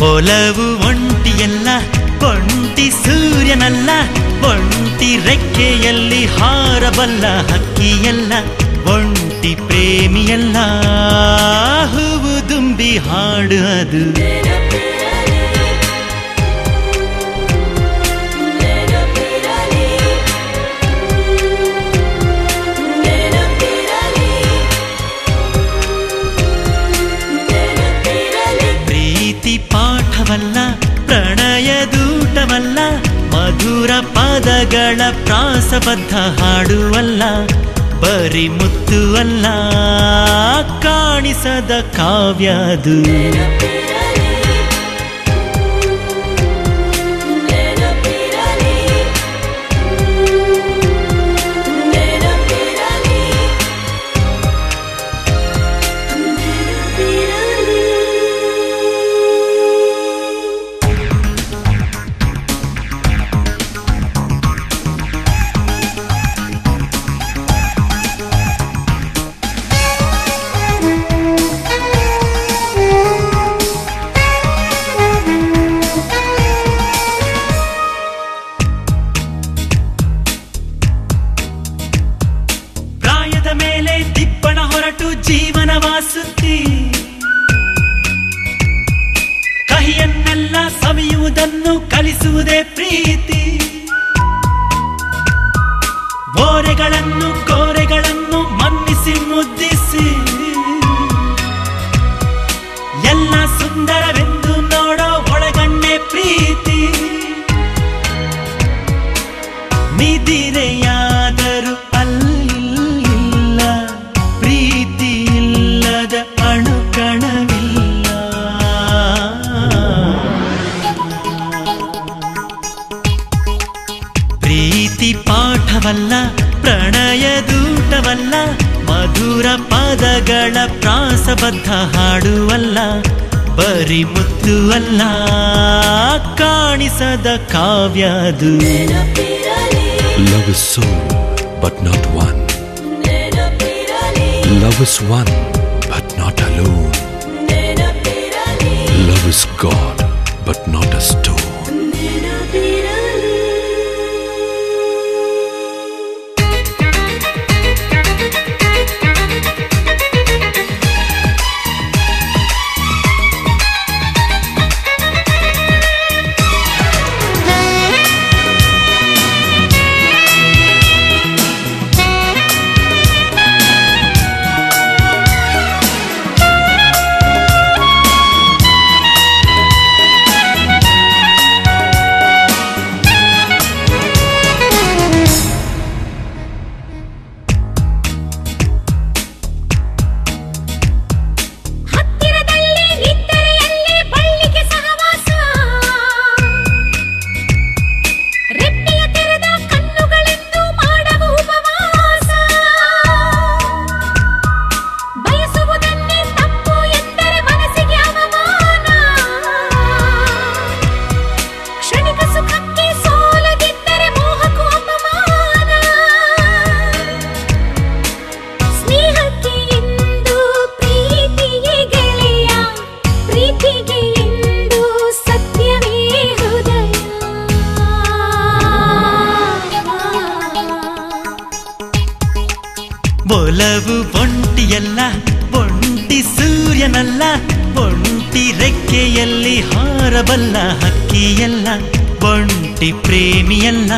ಒಲವು ಒಂಟಿಯಲ್ಲ, ಒಂಟಿ ಸೂರ್ಯನಲ್ಲ, ಒಂಟಿ ರೆಕ್ಕೆಯಲ್ಲಿ ಹಾರಬಲ್ಲ ಹಕ್ಕಿಯಲ್ಲ, ಒಂಟಿ ಪ್ರೇಮಿಯಲ್ಲ, ಹೂವು ದುಂಬಿ ಹಾಡು ಅದು. ಪ್ರೀತಿ ಪಾಠವಲ್ಲ, ಪ್ರಣಯದೂಟವಲ್ಲ, ಮಧುರ ಪದಗಳ ಪ್ರಾಸಬದ್ಧ ಹಾಡುವಲ್ಲ, ಬರಿ ಮುತ್ತು ಅಲ್ಲ, ಕಾಣಿಸದ ಕಾವ್ಯದು. ಮೇಲೆ ದಿಪ್ಪಣ ಹೊರಟು ಜೀವನವಾಸುತ್ತಿ, ಕಹಿಯನ್ನೆಲ್ಲ ಸವಿಯುವುದನ್ನು ಕಲಿಸುವುದೇ ಪ್ರೀತಿ. ಓರೆಗಳನ್ನು ಕೋರೆಗಳನ್ನು ಮನ್ನಿಸಿ ಮುದ್ದಿಸಿ, ಎಲ್ಲ ಸುಂದರವೆಂದು ನೋಡೋ ಒಳಗಣ್ಣೆ ಪ್ರೀತಿ. ನಿದಿರೆಯಾದರೂ ಪ್ರೀತಿ ಪಾಠವಲ್ಲ, ಪ್ರಣಯದೂಟವಲ್ಲ, ಮಧುರ ಪದಗಳ ಪ್ರಾಸಬದ್ಧ ಹಾಡುವಲ್ಲ, ಬರಿ ಮುತ್ತು ಅಲ್ಲ, ಕಾಣಿಸದ ಕಾವ್ಯದು. Love is soul, but not one. Love is one, but not alone. Love is God, but not a stone. ಒಲವು ಒಂಟಿಯಲ್ಲ, ಒಂಟಿ ಸೂರ್ಯನಲ್ಲ, ಒಂಟಿ ರೆಕ್ಕೆಯಲ್ಲಿ ಹಾರಬಲ್ಲ ಹಕ್ಕಿಯಲ್ಲ, ಒಂಟಿ ಪ್ರೇಮಿಯಲ್ಲ,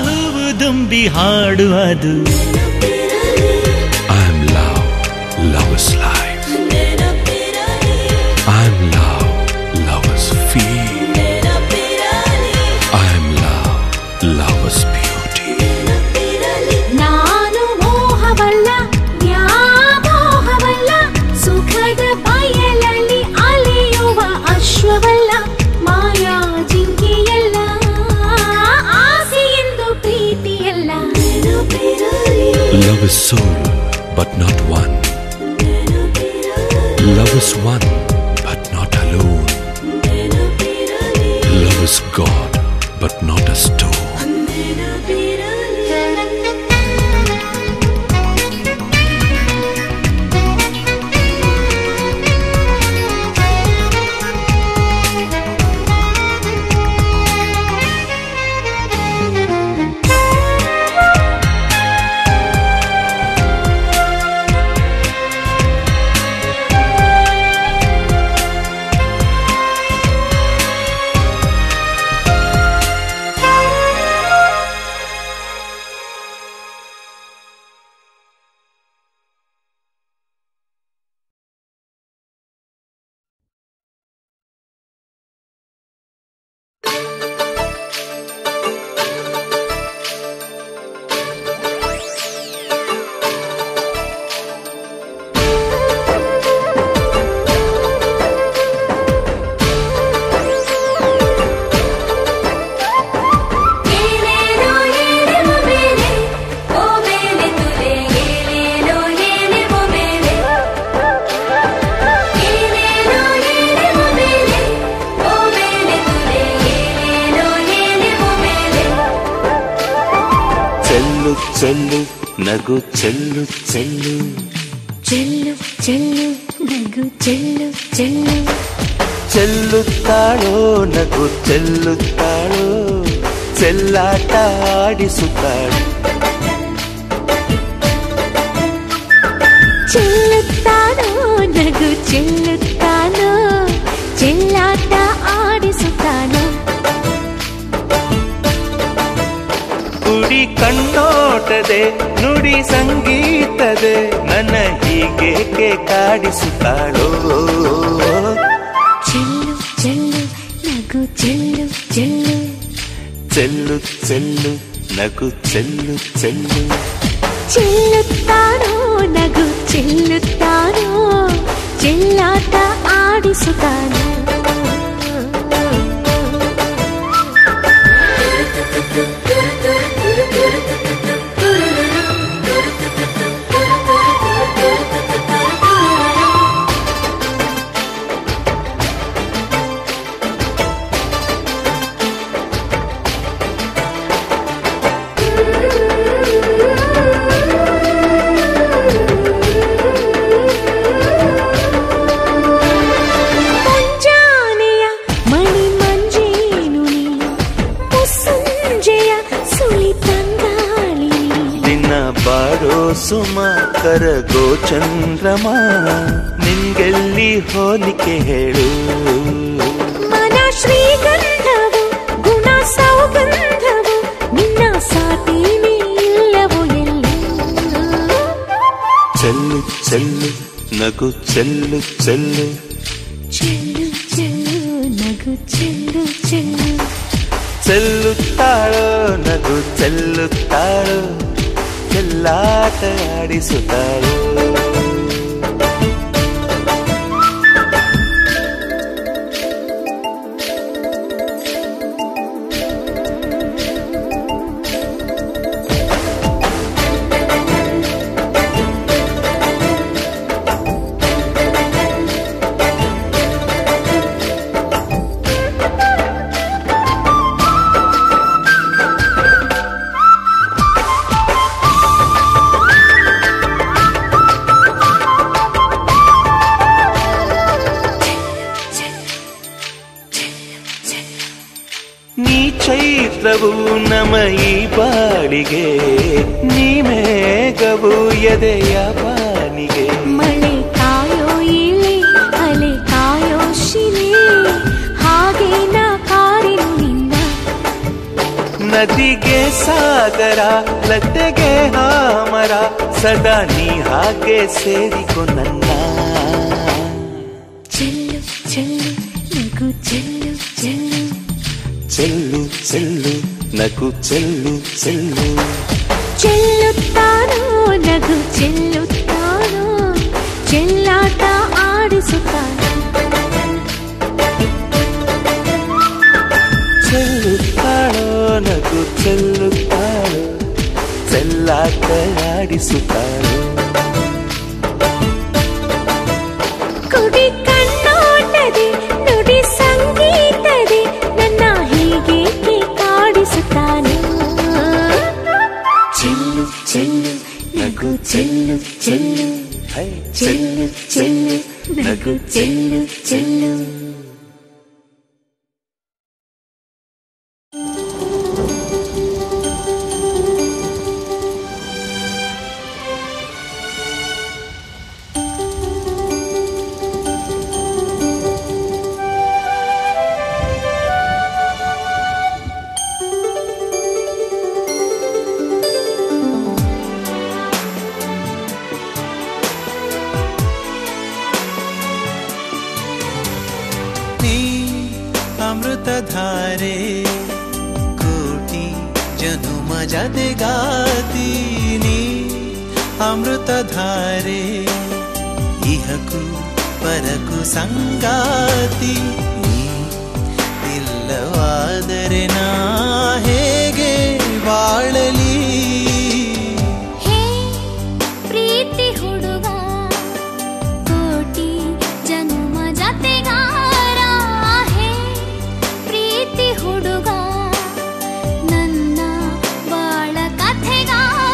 ಹೂವು ದುಂಬಿ ಹಾಡು ಅದು. I am love, love is life. I am love, love is feel. I am love, love is beauty. Love is soul, but not one. Love is one, but not alone. Love is God, but not a stone. ಚೆಲ್ಲು ಚೆಲ್ಲು ನಗು ಚೆಲ್ಲು ಚೆಲ್ಲು ಚೆಲ್ಲು ಚೆಲ್ಲು ನಗು ಚೆಲ್ಲು ಚೆಲ್ಲು ಚೆಲ್ಲುತ್ತಾಳೋ ನಗು ಚೆಲ್ಲುತ್ತಾಳೋ ಚೆಲ್ಲಾಟ ಆಡಿಸುತ್ತಾಳು ಚೆಲ್ಲುತ್ತಾನೋ ನಗು ಚೆಲ್ಲುತ್ತಾನೋ ಚೆಲ್ಲಾಟ ಆಡಿಸುತ್ತಾನೋ ಕುಡಿ ಕಣ್ಣೋಟದೆ ನುಡಿ ಸಂಗೀತದೆ ನನ್ನ ಹೀಗೇಕೆ ಕಾಡಿಸುತ್ತಾಳೋ ಚೆಲ್ಲು ಚೆಲ್ಲು ನಗು ಚೆಲ್ಲು ಚೆಲ್ಲು ಚೆಲ್ಲು ಚೆಲ್ಲು ನಗು ಚೆಲ್ಲು ಚೆಲ್ಲು ಚೆಲ್ಲುತ್ತಾನೋ ನಗು ಚೆಲ್ಲುತ್ತಾನೋ ಚೆಲ್ಲಾಟ ಆಡಿಸುತ್ತಾನೋ ಸುಮ ಕರಗೋ ಚಂದ್ರಮ ನಿನ್ಗೆಲ್ಲಿ ಹೋಲಿಕೆ ಹೇಳು ಮನ ಶ್ರೀಗಂಧವು ಗುಣ ಸೌಗಂಧವು ನಿನ್ನ ಸಾಟಿನೇ ಇಲ್ಲವೋ ಎಲ್ಲಿ ಚೆಲ್ಲು ಚೆಲ್ಲು ನಗು ಚೆಲ್ಲು ಚೆಲ್ಲು ಚೆಲ್ಲು ಚೆಲ್ಲು ನಗು ಚೆಲ್ಲು ಚೆಲ್ಲು ಚೆಲ್ಲುತ್ತಾಳೋ ನಗು ಚೆಲ್ಲುತ್ತಾಳೋ ಚೆಲ್ಲಾಟ ಆಡಿಸುತ್ತಾಳೋ ಚೈತ್ರವು ನಮ ಈ ಬಾಳಿಗೆ ನೀ ಮೇಘವು ಎದೆಯ ಬಾನಿಗೆ ಮಳೆ ಕಾಯೋ ಇಳೆ ಅಲೆ ಕಾಯೋ ಶಿಲೆ ಹಾಗೆ ನಾ ಕಾರೆನು ನಿನ್ನ ನದಿಗೆ ಸಾಗರ ಲತೆಗೆ ಹಾಮರ ಸದಾ ನೀ ಹಾಗೆ ಸೇರಿಕೊ ನನ್ನ ಚೆಲ್ಲು ಚೆಲ್ಲು ನಗು ಚೆಲ್ಲು ಚೆಲ್ಲು ಚೆಲ್ಲು ಚೆಲ್ಲು ನಗು ಚೆಲ್ಲು ಚೆಲ್ಲು ಚೆಲ್ಲುತ್ತಾನೋ ನಗು ಚೆಲ್ಲುತ್ತಾನೋ ಚೆಲ್ಲಾಟ ಆಡಿಸುತ್ತಾನೋ ಚೆಲ್ಲುತ್ತಾಳೋ ನಗು ಚೆಲ್ಲುತ್ತಾಳೋ ಚೆಲ್ಲಾಟ ಆಡಿಸುತ್ತಾಳೋ ಕುಡಿ ಕಣ್ಣೋಟದೆ ನುಡಿ ಸಂಗೀತದೆ ನನ್ನ ಹೀಗೆ ಕಾಡಿಸುತ್ತಾನೆ ಚೆಲ್ಲು ಚೆಲ್ಲು ನಗು ಚೆಲ್ಲು ಚೆಲ್ಲು ಚೆಲ್ಲು ಚೆಲ್ಲು ನಗು ಚೆಲ್ಲು ಚೆಲ್ಲು अमृतधारे कोटि जनुम जगातीनी अमृतधारे इहकु परकु संगाति इल्लवादरे ना हेगे बाळली हे प्रीति हुडुग कोटि जनुम जगारा हे प्रीति हुडुग ನನ್ನ ಬಾಳ ಕಥೆಗಾರ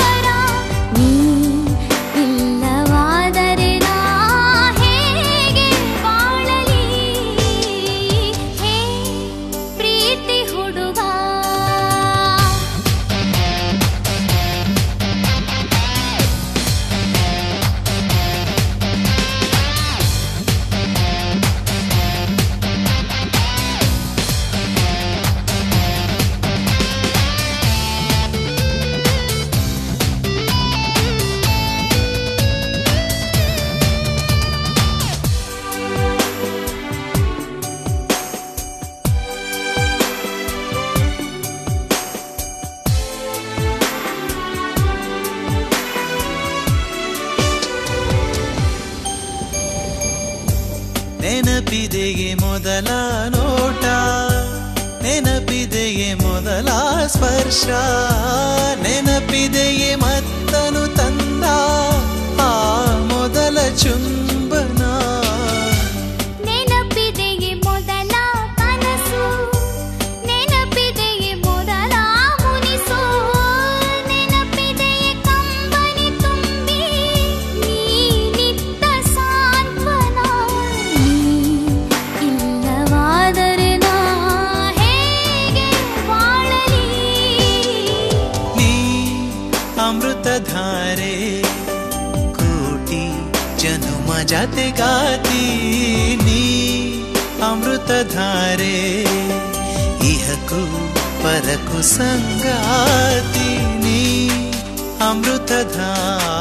ನೆನಪಿದೆಯೇ ಮೊದಲ ನೋಟ, ನೆನಪಿದೆಯೇ ಮೊದಲ ಸ್ಪರ್ಶ, ನೆನಪಿದೆಯೇ ಮತ್ತನು ತಂದ ಆ ಮೊದಲ ಚುಂಬನ, ನೆನಪಿದೆಯೇ ಮೊದಲ ಕನಸು, ನೆನಪಿದೆಯೇ ಮೊದಲ ಮುನಿಸು, ನೆನಪಿದೆಯೇ ಕಂಬನಿ ತುಂಬಿ ನೀನಿದ್ದ ಸಾಂತ್ವನ. ಇಲ್ಲವಾದರೆ ನಾ ಹೇಗೆ ಬಾಳಲಿ? ನೀ ಅಮೃತಧಾರೆ ಕೋಟಿ ಜನುಮ ಜತೆಗಾತಿ, ನೀ ಅಮೃತಧಾರೆ ಇಹಕು ಪರಕು ಸಂಗಾತಿ, ನೀ ಅಮೃತಧಾರೆ.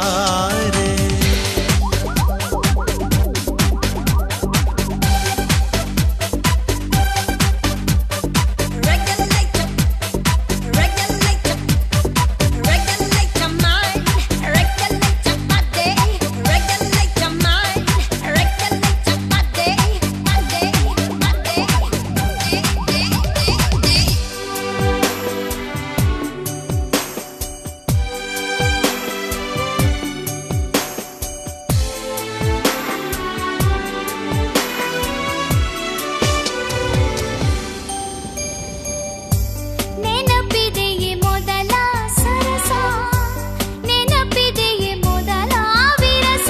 ನೆನಪಿದೆಯೇ ಮೊದಲ ಸರಸ, ನೆನಪಿದೆಯೇ ಮೊದಲ ವಿರಸ,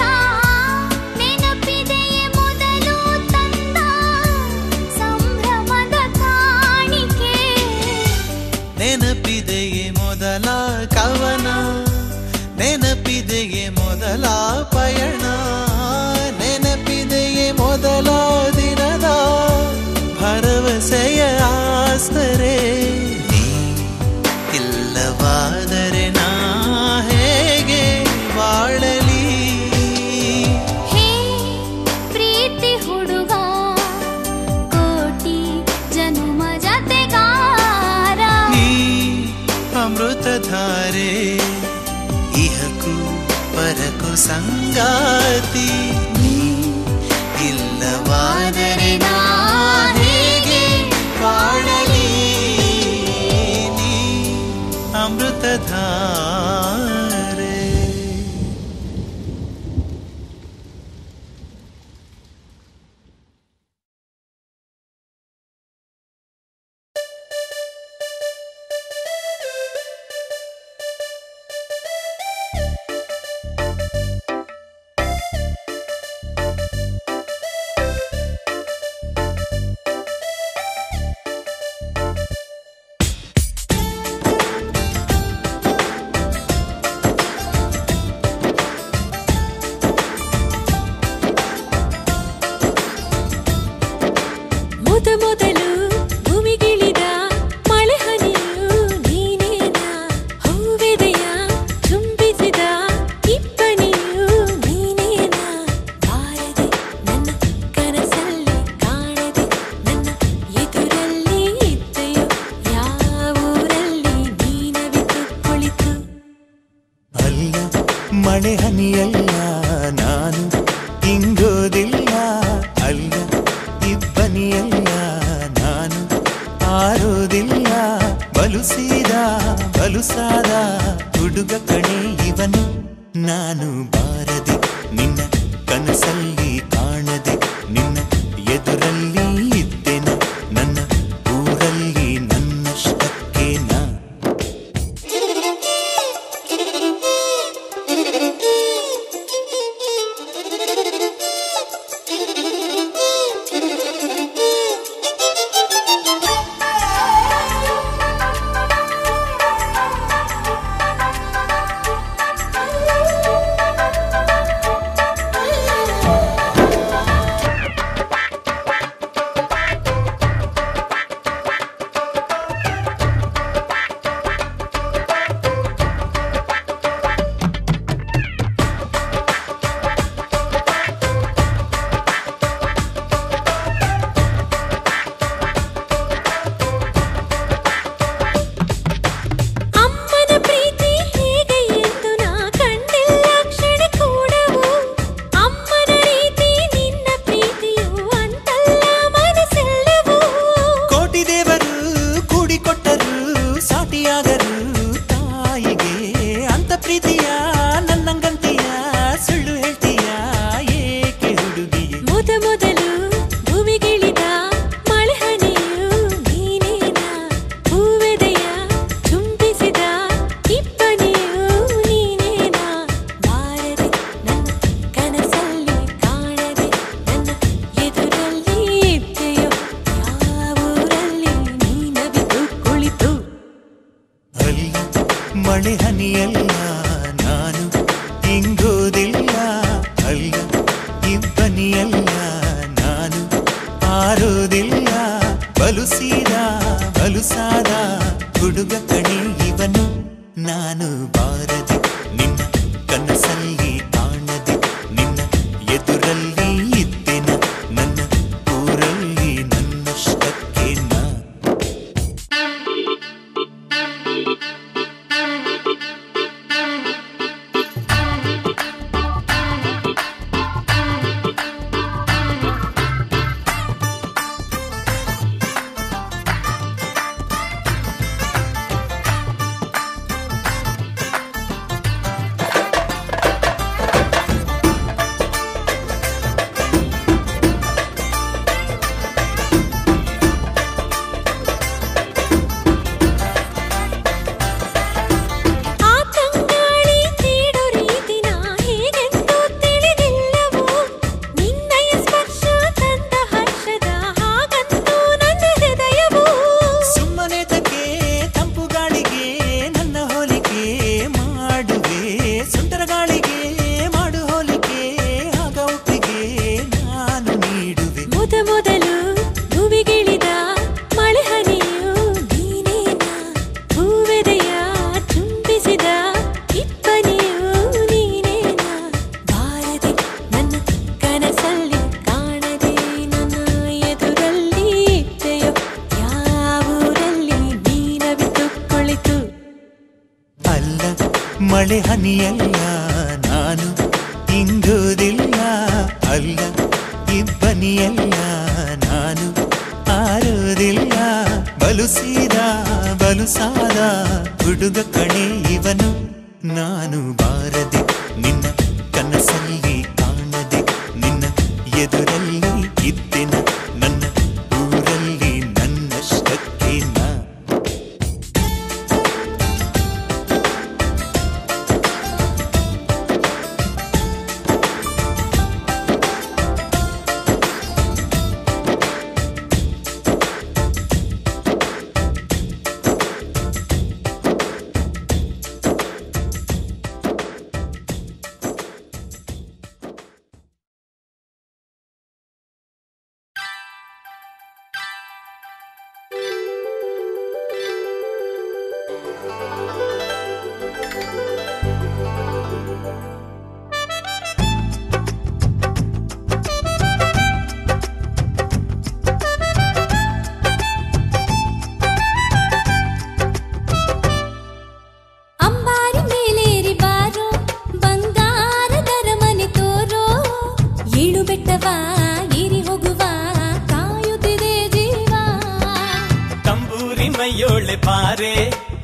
ನೆನಪಿದೆಯೇ ಮೊದಲು ತಂದ ಸಂಭ್ರಮದ ಕಾಣಿಕೆ, ನೆನಪಿದೆಯೇ ಮೊದಲ ಕವನ, ನೆನಪಿದೆಯೇ ಮೊದಲ ಪಯಣ, ನೆನಪಿದೆಯೇ ಮೊದಲ ದಿನದ ಭರವಸೆಯ ಆಸ್ತರೆ. ನೀ ಇಲ್ಲವಾದರೆ ನಾ ಹೇಗೆ ಬಾಳಲಿ? ಹೇ ಪ್ರೀತಿ ಹುಡುಗ ಕೋಟಿ ಜನುಮ ಜತೆಗಾರ, ನೀ ಅಮೃತಧಾರೆ ಇಹಕು ಪರಕು ಸಂಗಾತಿ, ನೀ ಇಲ್ಲವಾದರೆ ನಾ ಹೇಗೆ ಬಾಳಲಿ? ನೀ ಅಮೃತಧಾರೆ. ಮೊದಲು ಭೂಮಿಗಿಳಿದ ಮಳೆ ಹನಿಯು ನೀನೇನಾ, ಹೂವೆದೆಯ ಚುಂಬಿಸಿದ ಇಬ್ಬನಿಯು ನೀನೇನಾ, ಬಾರದೆ ನನ್ನ ಕನಸಲ್ಲಿ ಕಾಣದೆ ನನ್ನ ಎದುರಲ್ಲಿ ಇದ್ದೆಯೋ, ಯಾವೂರಲ್ಲಿ ನೀನವಿತು ಕುಳಿತು. ಅಲ್ಲ ಮಳೆ ಹನಿಯಲ್ಲ ನಾನು ಇಂಗೋದಿಲ್ಲ, ಅಲ್ಲ ಇಬ್ಬನಿಯಲ್ಲ ನಾನು ಆರೋದಿಲ್ಲ, ಬಲುಸೀದ ಬಲುಸಾದ ಹುಡುಗ ಕಣೆ ಇವನು ನಾನು, ಬಾರದೆ ನಿನ್ನ ಕನಸಲ್ಲಿ ಕಾಣದೆ ನಿನ್ನ ಎದುರಲ್ಲಿ ಇದ್ದೆನ, ನನ್ನ ಊರಲ್ಲಿ ನನ್ನಷ್ಟಕ್ಕೆ ನಾ. ಮಳೆ ಹನಿಯಲ್ಲ ನಾನು ಇಂಗೋದಿಲ್ಲ ಅಲ್ಲ ಇಬ್ಬನಿಯಲ್ಲ ನಾನು ಆರೋದಿಲ್ಲ ಬಲುಸಾದ ಹುಡುಗ ಕಣೆ ಇವನು ನಾನು ಬಾರದೆ ನಿನ್ನ ಕನಸಲ್ಲಿ ಕಾಣದೆ ನಿನ್ನ ಎದುರಲ್ಲಿ ಇದ್ದೆನ ನನ್ನ ಊರಲ್ಲಿ ನನ್ನಷ್ಟಕ್ಕೆ ನಾ ಮಳೆ ಹನಿಯಲ್ಲ ನಾನು ಇಂಗೋದಿಲ್ಲ ಅಲ್ಲ ಇಬ್ಬನಿಯಲ್ಲ ನಾನು ಆರೋದಿಲ್ಲ ಬಲುಸಾದ ಹುಡುಗ ಕಣೆ ಇವನು ನಾನು ಬಾರದೆ ನಿನ್ನ ಕನಸಲ್ಲಿ ಕಾಣದೆ ನಿನ್ನ ಎದುರಲ್ಲಿ ಇದ್ದೆನ ನನ್ನ ಊರಲ್ಲಿ ನನ್ನಷ್ಟಕ್ಕೆ ನಾ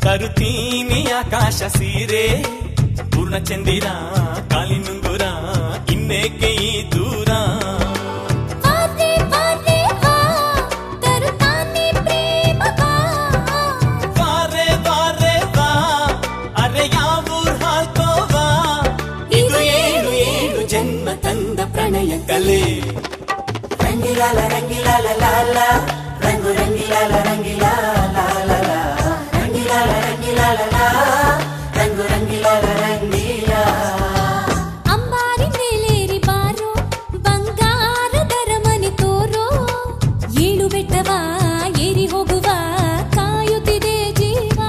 ತರುತ್ತೀನಿ ಆಕಾಶ ಸೀರೆ ಪೂರ್ಣ ಚಂದಿರ ಕಾಲಿನುಂಗುರ ಇನ್ನೇಕೆ ಈ ದೂರ ಬಾರೆ ಬಾರೆ ಬಾ ಅರೆ ಯಾವೂರ್ ಹಾಕೋವಾ ಇದು ಏಳು ಏಳು ಜನ್ಮ ತಂದ ಪ್ರಣಯ ಕಲೆ ರಂಗಿಲಾಲ ರಂಗಿಲಾಲ ಲಾಲ ರಂಗು ರಂಗಿಲಾಲ ರಂಗಿಲಾಲ ರಂಗು ರಂಗಿಲಾಲ ರಂಗಿಲ ಅಂಬಾರಿ ಮೇಲೇರಿ ಬಾರೋ ಬಂಗಾರದರ ಮನೆ ತೋರೋ ಏಳು ಬೆಟ್ಟವ ಏರಿ ಹೋಗುವ ಕಾಯುತ್ತಿದೆ ಜೀವ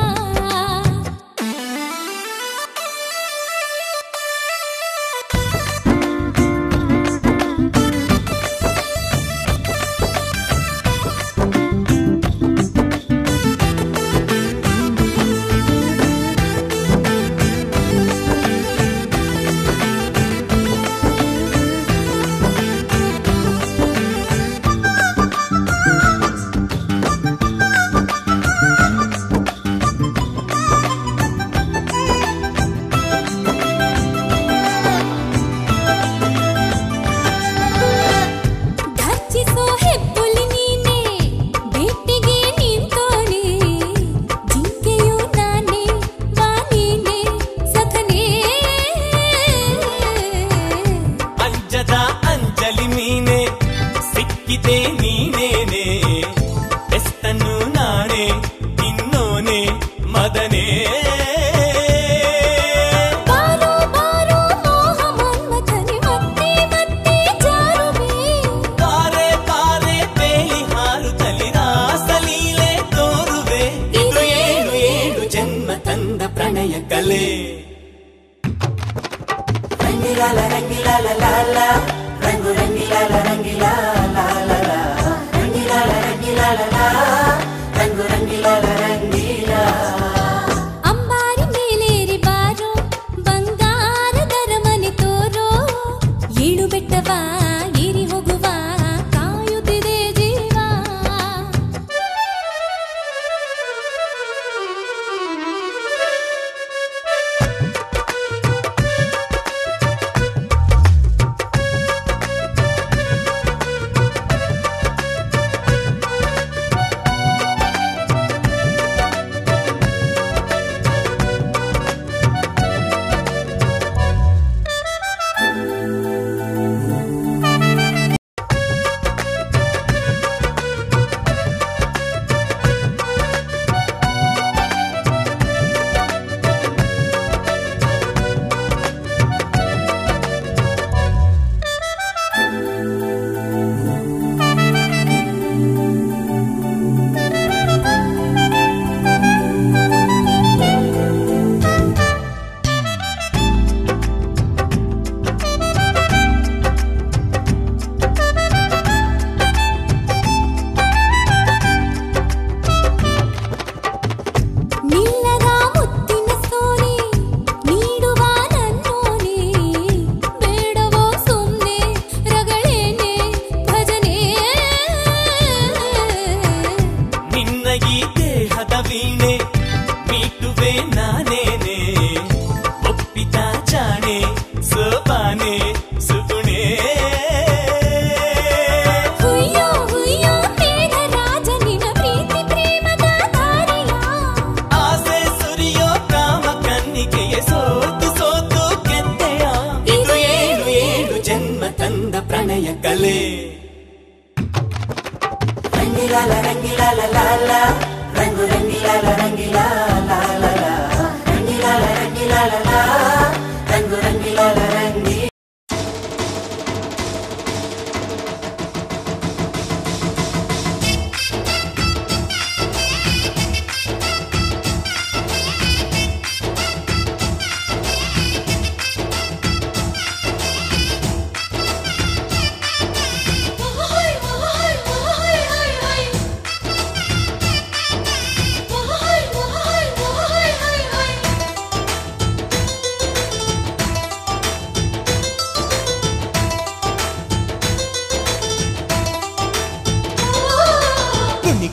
ರಂಗಿಲಾಲ ರಂಗಿಲಾಲ ಲಾಲ ರಂಗು ರಂಗಿಲಾಲ ರಂಗಿಲಾಲ ಲಾಲ ರಂಗಿಲಾಲ ರಂಗಿಲಾಲ ಲಾ ರಂಗು ರಂಗಿಲಾಲ ರಂಗಿ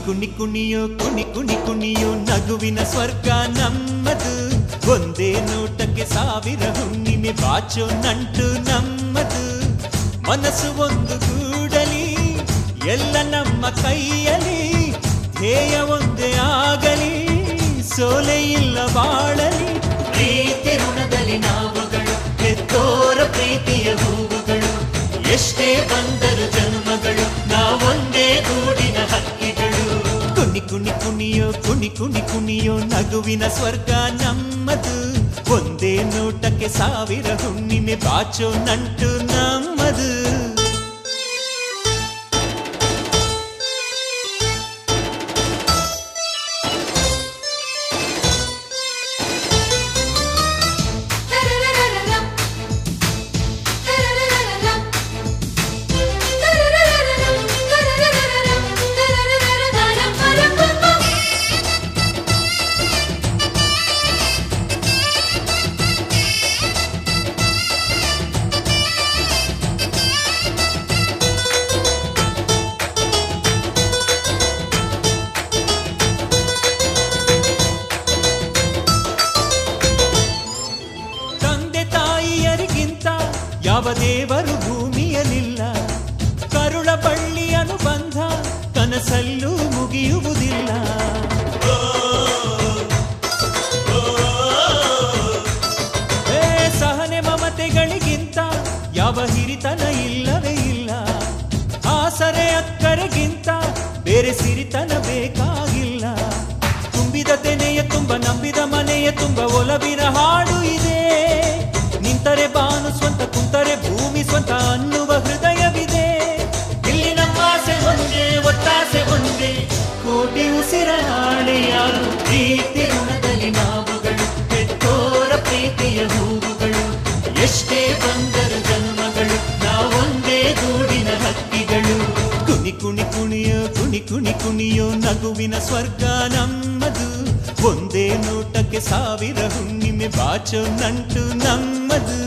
ಕುಣಿ ಕುಣಿಯೋ ಕುಣಿ ಕುಣಿ ಕುಣಿಯೋ ನಗುವಿನ ಸ್ವರ್ಗ ನಮ್ಮದು ಒಂದೇ ನೋಟಕ್ಕೆ ಸಾವಿರ ಹುಣ್ಣಿಮೆ ಬಾಚೋ ನಂಟು ನಮ್ಮದು ಮನಸ್ಸು ಒಂದು ಗೂಡಲಿ ಎಲ್ಲ ನಮ್ಮ ಕೈಯಲ್ಲಿ ಧ್ಯೇಯ ಒಂದೇ ಆಗಲಿ ಸೋಲೆ ಇಲ್ಲ ಬಾಳಲಿ ಪ್ರೀತಿ ಋಣದಲ್ಲಿ ನಾವುಗಳು ಹೆತ್ತೋರ ಪ್ರೀತಿಯ ಹೂವುಗಳು ಎಷ್ಟೇ ಬಂದರು ಜನ್ಮಗಳು ನಾವೊಂದೇ ಗೂಡಿನ ಹಕ್ಕಿಗಳು ಕುಣಿ ಕುಣಿ ಕುಣಿಯೋ ಕುಣಿ ಕುಣಿ ಕುಣಿಯೋ ನಗುವಿನ ಸ್ವರ್ಗ ನಮ್ಮದು ಒಂದೇ ನೋಟಕ್ಕೆ ಸಾವಿರ ಹುಣ್ಣಿಮೆ ಬಾಚೋ ನಂಟು ನಮ್ಮದು ಯಾವ ದೇವರು ಭೂಮಿಯಲಿಲ್ಲ ಕರುಳ ಬಳ್ಳಿ ಅನುಬಂಧ ಕನಸಲ್ಲೂ ಮುಗಿಯುವುದಿಲ್ಲ ಸಹನೆ ಮಮತೆಗಳಿಗಿಂತ ಯಾವ ಹಿರಿತನ ಇಲ್ಲವೇ ಇಲ್ಲ ಆಸರೆ ಅಕ್ಕರೆಗಿಂತ ಬೇರೆ ಸಿರಿತನ ಬೇಕಾಗಿಲ್ಲ ತುಂಬಿದ ತೆನೆಯ ತುಂಬ ನಂಬಿದ ಮನೆಯ ತುಂಬ ಒಲವಿನ ಹಾಡು ಇದೆ ನಿಂತರೆ ಬಾನು ಸ್ವಂತ ಕುಂತರೆ ಭೂಮಿ ಸ್ವಂತ ಅನ್ನುವ ಹೃದಯವಿದೆ ಇಲ್ಲಿ ನಮ್ಮ ಆಸೆ ಒಂದೇ ಒತ್ತಾಸೆ ಒಂದೇ ಕೋಟಿ ಉಸಿರ ಹಾಳೆಯಾರು ಪ್ರೀತಿ ಋಣದಲ್ಲಿ ನಾವುಗಳು ಹೆತ್ತೋರ ಪ್ರೀತಿಯ ಹೂವುಗಳು ಎಷ್ಟೇ ಬಂದರು ಜನ್ಮಗಳು ನಾವೊಂದೇ ಗೂಡಿನ ಹಕ್ಕಿಗಳು ಕುಣಿ ಕುಣಿ ಕುಣಿಯೋ ಕುಣಿ ಕುಣಿ ಕುಣಿಯೋ ನಗುವಿನ ಸ್ವರ್ಗ ನಮ್ಮದು ಒಂದೇ ನೋಟಕ್ಕೆ ಸಾವಿರ ಹುಣ್ಣಿಮೆ ಬಾಚೋ ನಂಟು ನಮ್ಮದು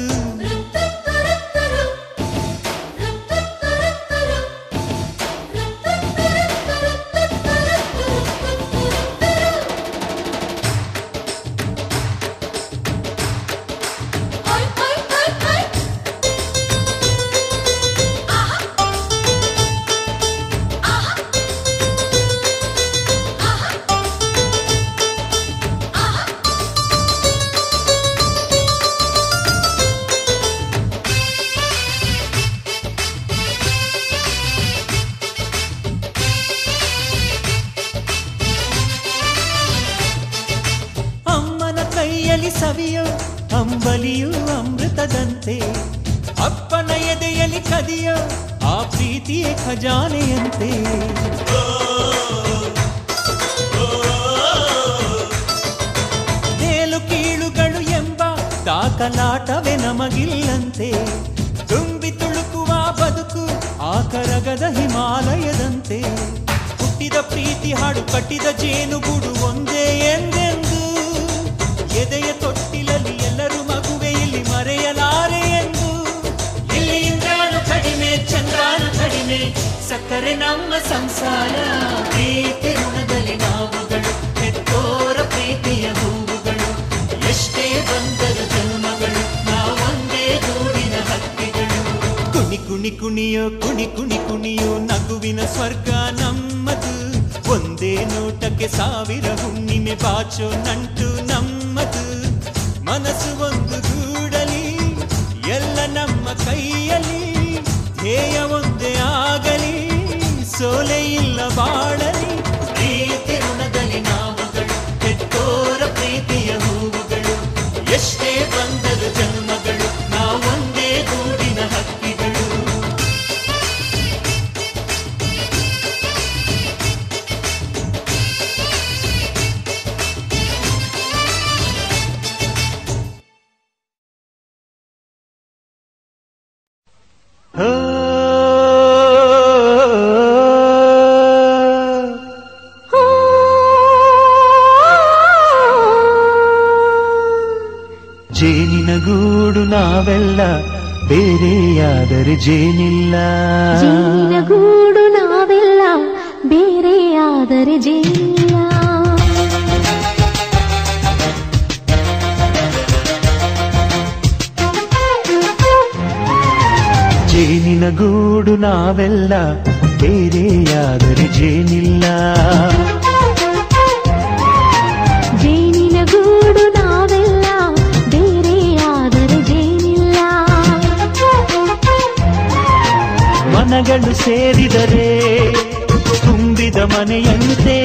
ಸವಿಯೋ ಅಂಬಲಿಯು ಅಮೃತದಂತೆ ಅಪ್ಪನ ಎದೆಯಲ್ಲಿ ಕದಿಯೋ ಆ ಪ್ರೀತಿಯ ಖಜಾನೆಯಂತೆ ಮೇಲು ಕೀಳುಗಳು ಎಂಬ ತಾಕಲಾಟವೇ ನಮಗಿಲ್ಲಂತೆ ತುಂಬಿ ತುಳುಕುವ ಬದುಕು ಆ ಕರಗದ ಹಿಮಾಲಯದಂತೆ ಹುಟ್ಟಿದ ಪ್ರೀತಿ ಹಾಡು ಕಟ್ಟಿದ ಜೇನುಗೂಡು ಒಂದೇ ಎಂದೆಂದು ಎದೆಯ ತೊಟ್ಟಿಲಲ್ಲಿ ಎಲ್ಲರೂ ಮಗುವೆ ಇಲ್ಲಿ ಮರೆಯಲಾರೆ ಎಂದು ಇಲ್ಲಿ ಇಂದ್ರಾನು ಕಡಿಮೆ ಚಂದ್ರಾನು ಕಡಿಮೆ ಸಕ್ಕರೆ ನಮ್ಮ ಸಂಸಾರ ಪ್ರೀತಿ ಋಣದಲ್ಲಿ ನಾವುಗಳು ಹೆತ್ತೋರ ಪ್ರೀತಿಯ ಹೂವುಗಳು ಎಷ್ಟೇ ಬಂದರು ಜನ್ಮಗಳು ನಾವೊಂದೇ ಗೂಡಿನ ಹಕ್ಕಿಗಳು ಕುಣಿ ಕುಣಿ ಕುಣಿಯೋ ಕುಣಿ ಕುಣಿ ಕುಣಿಯೋ ನಗುವಿನ ಸ್ವರ್ಗ ನಮ್ಮದು ಒಂದೇ ನೋಟಕ್ಕೆ ಸಾವಿರ ಹುಣ್ಣಿಮೆ ಬಾಚೋ ನಂಟು ನಮ್ಮದು ಮನಸ್ಸು ಒಂದು ಗೂಡಲಿ ಎಲ್ಲ ನಮ್ಮ ಕೈಯಲ್ಲಿ ಧ್ಯೇಯ ಒಂದೇ ಆಗಲಿ ಸೋಲೆ ಇಲ್ಲ ಬಾಳಲಿ ಪ್ರೀತಿ ಋಣದಲ್ಲಿ ನಾವುಗಳು ಹೆತ್ತೋರ ಪ್ರೀತಿಯ ಹೂವುಗಳು ಎಷ್ಟೇ ಬಂದರು ಜನ್ಮಗಳು ನಾವೊಂದೇ ಗೂಡಿನ ಹಕ್ಕಿಗಳು ಜೇನಿನ ಗೂಡು ನಾವೆಲ್ಲ ಬೇರೆಯಾದರೆ ಜೇನಿಲ್ಲ ಜೇನಿನ ಗೂಡು ನಾವೆಲ್ಲ ಬೇರೆಯಾದರೆ ಜೇನಿಲ್ಲ ಜೇನಿನ ಗೂಡು ನಾವೆಲ್ಲ ಬೇರೆಯಾದರೆ ಜೇನಿಲ್ಲ ಜೇನಿನ ಗೂಡು ನಾವೆಲ್ಲ ಬೇರೆಯಾದರೆ ಜೇನಿಲ್ಲ ಮನಗಳು ಸೇರಿದರೆ ತುಂಬಿದ ಮನೆಯಂತೆ